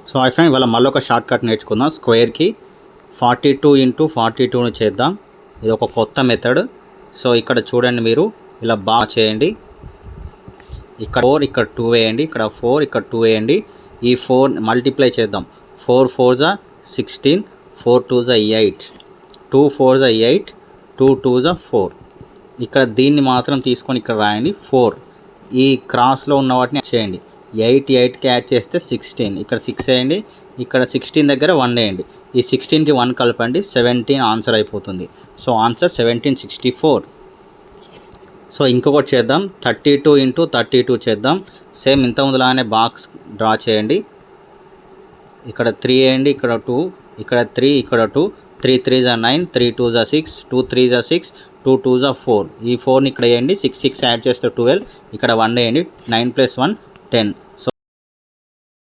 So hi friend, ఇవాళ మళ్ళీ ఒక షార్ట్ కట్ నేర్చుకుందాం. స్క్వేర్కి 42 ఇంటూ 42ను చేద్దాం. ఇది ఒక కొత్త మెథడ్. సో ఇక్కడ చూడండి, మీరు ఇలా బాగా చేయండి. ఇక్కడ 4, ఇక్కడ 2 వేయండి, ఇక్కడ 4, ఇక్కడ 2 వేయండి. ఈ 4 మల్టిప్లై చేద్దాం. 4 4 జా 16, 4 2 జా 8, 2 4 జా 8, 2 2 జా 4. ఇక్కడ దీన్ని మాత్రం తీసుకొని ఇక్కడ రాయండి 4. ఈ క్రాస్లో ఉన్న వాటిని చేయండి. 8 8కి యాడ్ చేస్తే 16, ఇక్కడ 6 వేయండి, ఇక్కడ 16 దగ్గర 1 వేయండి. ఈ 16కి 1 కలపండి, 17 ఆన్సర్ అయిపోతుంది. So answer 1764. సో ఇంకొకటి చేద్దాం. 32 ఇంటూ 32 చేద్దాం. సేమ్ ఇంతకుముందులానే బాక్స్ డ్రా చేయండి. ఇక్కడ 3 వేయండి, ఇక్కడ 2, ఇక్కడ 3, ఇక్కడ 2, 3 3 జా 9, 3 2 జా 6, 2 3 జా 6, 2 2 జా 4. ఈ 4ని ఇక్కడ వేయండి, 6 6 యాడ్ చేస్తే 12, ఇక్కడ 1 వేయండి, 9 + 1 10.